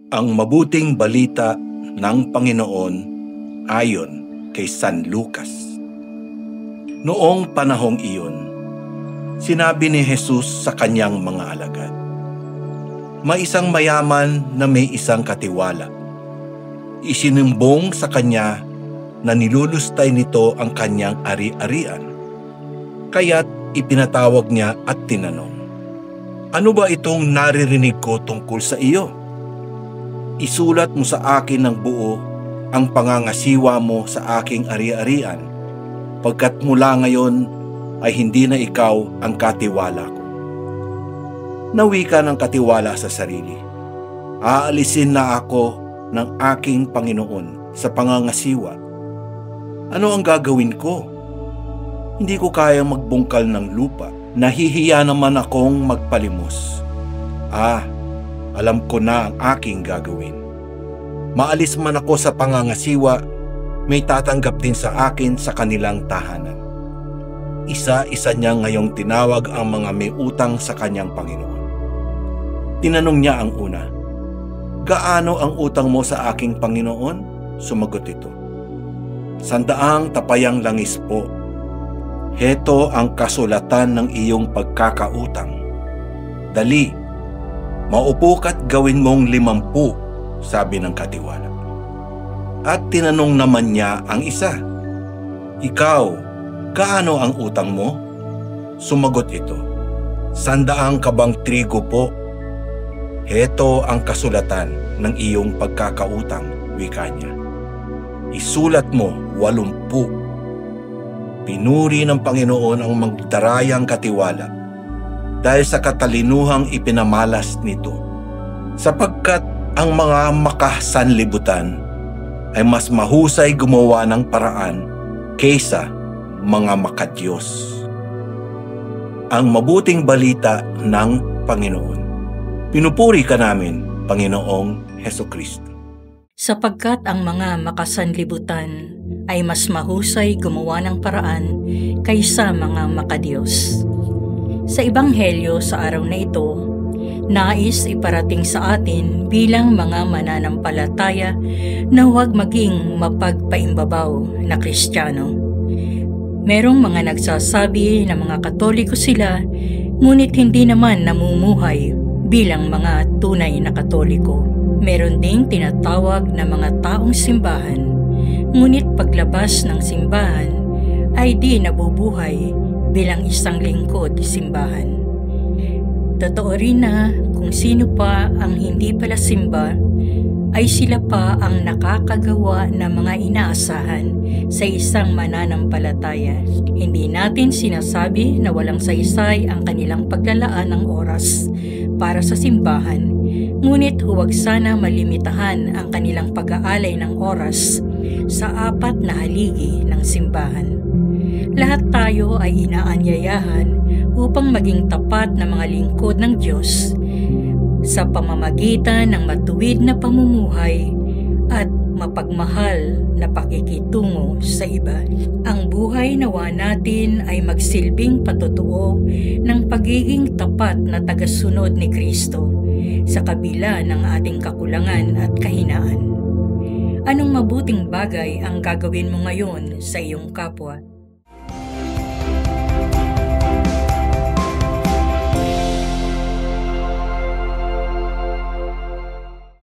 Ang mabuting balita ng Panginoon ayon kay San Lucas. Noong panahong iyon, sinabi ni Jesus sa kanyang mga alagad, "May isang mayaman na may isang katiwala. Isinimbong sa kanya na nilulustay nito ang kanyang ari-arian. Kaya't ipinatawag niya at tinanong, 'Ano ba itong naririnig ko tungkol sa iyo? Isulat mo sa akin ng buo ang pangangasiwa mo sa aking ari-arian, pagkat mula ngayon ay hindi na ikaw ang katiwala ko.' Nawi ka ng katiwala sa sarili. Aalisin na ako ng aking Panginoon sa pangangasiwa. Ano ang gagawin ko? Hindi ko kayang magbungkal ng lupa. Nahihiya naman akong magpalimos. Alam ko na ang aking gagawin. Maalis man ako sa pangangasiwa, may tatanggap din sa akin sa kanilang tahanan." Isa-isa niya ngayong tinawag ang mga may utang sa kanyang Panginoon. Tinanong niya ang una, "Gaano ang utang mo sa aking Panginoon?" Sumagot ito, 100 tapayang langis po. Heto ang kasulatan ng iyong pagkakautang. Dali, maupo ka't gawin mong 50, sabi ng katiwala. At tinanong naman niya ang isa, "Ikaw, gaano ang utang mo?" Sumagot ito, 100 kabang trigo po. Heto ang kasulatan ng iyong pagkakautang, wika niya. Isulat mo 80. Pinuri ng Panginoon ang magdarayang katiwala dahil sa katalinuhang ipinamalas nito, sapagkat ang mga makasanlibutan ay mas mahusay gumawa ng paraan kaysa mga makadiyos. Ang mabuting balita ng Panginoon. Pinupuri ka namin, Panginoong Hesukristo. Sapagkat ang mga makasanlibutan ay mas mahusay gumawa ng paraan kaysa mga makadiyos. Sa Ebanghelyo sa araw na ito, nais iparating sa atin bilang mga mananampalataya na huwag maging mapagpaimbabaw na Kristiyano. Merong mga nagsasabi na mga Katoliko sila, ngunit hindi naman namumuhay bilang mga tunay na Katoliko. Meron ding tinatawag na mga taong simbahan, ngunit paglabas ng simbahan ay di nabubuhay bilang isang lingkod simbahan. Totoo rin na kung sino pa ang hindi pala simba, ay sila pa ang nakakagawa ng mga inaasahan sa isang mananampalataya. Hindi natin sinasabi na walang saysay ang kanilang paglalaan ng oras para sa simbahan, ngunit huwag sana malimitahan ang kanilang pag-aalay ng oras sa 4 na haligi ng simbahan. Lahat tayo ay inaanyayahan upang maging tapat na mga lingkod ng Diyos sa pamamagitan ng matuwid na pamumuhay at mapagmahal na pakikitungo sa iba. Ang buhay nawa natin ay magsilbing patutuo ng pagiging tapat na tagasunod ni Kristo sa kabila ng ating kakulangan at kahinaan. Anong mabuting bagay ang gagawin mo ngayon sa iyong kapwa?